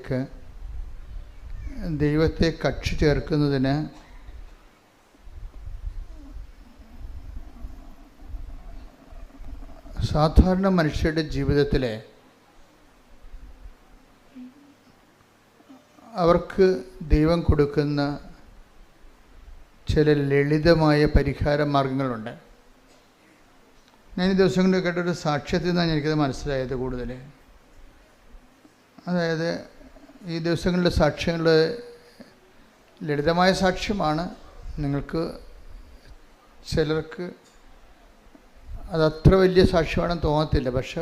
ജീവിതത്തിലേക്ക് ദൈവത്തെ കക്ഷി ചേർക്കുന്നതിന് സാധാരണ മനുഷ്യരുടെ ജീവിതത്തിലെ അവർക്ക് ദൈവം കൊടുക്കുന്ന ചില ലളിതമായ പരിഹാര മാർഗങ്ങളുണ്ട്. ഞാൻ ഈ ദിവസങ്ങളിൽ കേട്ടൊരു സാക്ഷ്യത്തിൽ നിന്നാണ് എനിക്കത് മനസ്സിലായത് കൂടുതൽ. അതായത് ഈ ദിവസങ്ങളിലെ സാക്ഷ്യങ്ങൾ ലളിതമായ സാക്ഷ്യമാണ്. നിങ്ങൾക്ക് ചിലർക്ക് അതത്ര വലിയ സാക്ഷ്യമാണെന്ന് തോന്നത്തില്ല, പക്ഷെ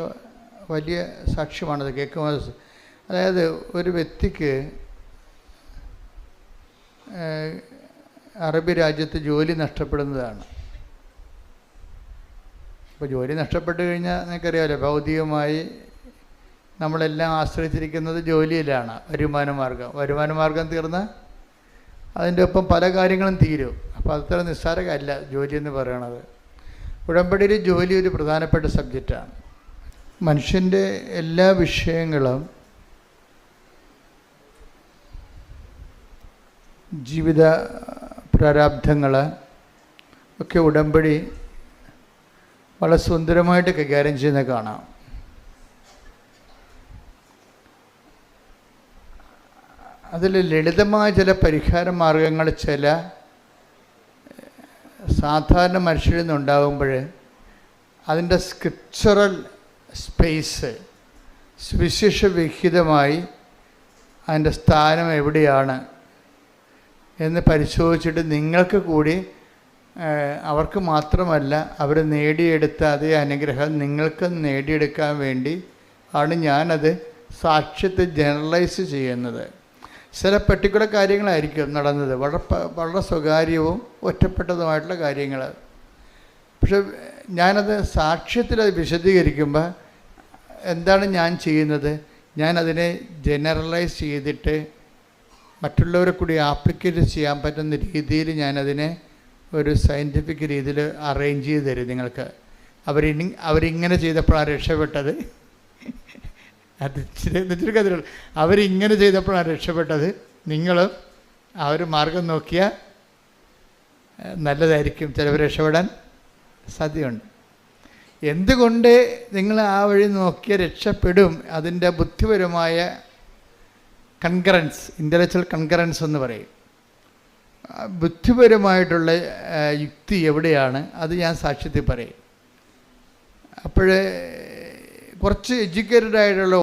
വലിയ സാക്ഷ്യമാണത് കേൾക്കുമ്പോൾ. അതായത് ഒരു വ്യക്തിക്ക് അറബി രാജ്യത്ത് ജോലി നഷ്ടപ്പെടുന്നതാണ്. അപ്പോൾ ജോലി നഷ്ടപ്പെട്ട് കഴിഞ്ഞാൽ നിങ്ങൾക്കറിയാമല്ലോ, ഭൗതികമായി നമ്മളെല്ലാം ആശ്രയിച്ചിരിക്കുന്നത് ജോലിയിലാണ്. വരുമാന മാർഗം തീർന്നാൽ അതിൻ്റെ ഒപ്പം പല കാര്യങ്ങളും തീരും. അപ്പോൾ അത്ര നിസ്സാരമല്ല ജോലി എന്ന് പറയണത്. ഉടമ്പടിയിൽ ജോലി ഒരു പ്രധാനപ്പെട്ട സബ്ജക്റ്റാണ്. മനുഷ്യൻ്റെ എല്ലാ വിഷയങ്ങളും ജീവിത പ്രാരാബ്ധങ്ങൾ ഒക്കെ ഉടമ്പടി വളരെ സുന്ദരമായിട്ട് കൈകാര്യം ചെയ്യുന്നത് കാണാം. അതിൽ ലളിതമായ ചില പരിഹാര മാർഗങ്ങൾ ചില സാധാരണ മനുഷ്യരിൽ നിന്നുണ്ടാകുമ്പോൾ അതിൻ്റെ സ്ക്രിപ്ചറൽ സ്പേസ് സുവിശേഷവിഹിതമായി അതിൻ്റെ സ്ഥാനം എവിടെയാണ് എന്ന് പരിശോധിച്ചിട്ട് നിങ്ങൾക്ക് കൂടി അവർക്ക് മാത്രമല്ല അവർ നേടിയെടുത്ത അതേ അനുഗ്രഹം നിങ്ങൾക്ക് നേടിയെടുക്കാൻ വേണ്ടി ആണ് ഞാനത് സാക്ഷ്യത്തെ ജനറലൈസ് ചെയ്യുന്നത്. ചില പെർട്ടിക്കുലർ കാര്യങ്ങളായിരിക്കും നടന്നത്, വളരെ സ്വകാര്യവും ഒറ്റപ്പെട്ടതുമായിട്ടുള്ള കാര്യങ്ങൾ. പക്ഷെ ഞാനത് സാക്ഷ്യത്തിൽ അത് വിശദീകരിക്കുമ്പോൾ എന്താണ് ഞാൻ ചെയ്യുന്നത്? ഞാനതിനെ ജനറലൈസ് ചെയ്തിട്ട് മറ്റുള്ളവരെ കൂടി ആപ്ലിക്കേറ്റ് ചെയ്യാൻ പറ്റുന്ന രീതിയിൽ ഞാനതിനെ ഒരു സയൻറ്റിഫിക് രീതിയിൽ അറേഞ്ച് ചെയ്ത് തരും നിങ്ങൾക്ക്. അവരിങ്ങനെ ചെയ്തപ്പോഴാണ് രക്ഷപ്പെട്ടത്. അത് ഇച്ചിരി കഥയുള്ളൂ. അവരിങ്ങനെ ചെയ്തപ്പോഴാണ് രക്ഷപ്പെട്ടത്. നിങ്ങൾ ആ ഒരു മാർഗം നോക്കിയാൽ നല്ലതായിരിക്കും, ചിലവർ രക്ഷപ്പെടാൻ സാധ്യതയുണ്ട്. എന്തുകൊണ്ട് നിങ്ങൾ ആ വഴി നോക്കിയാൽ രക്ഷപ്പെടും? അതിൻ്റെ ബുദ്ധിപരമായ കൺകറൻസ്, ഇൻ്റലക്ച്വൽ കൺകറൻസ് എന്ന് പറയും. ബുദ്ധിപരമായിട്ടുള്ള യുക്തി എവിടെയാണ് അത് ഞാൻ സാക്ഷ്യത്തിൽ പറയും. അപ്പോൾ കുറച്ച് എഡ്യൂക്കേറ്റഡ് ആയിട്ടുള്ള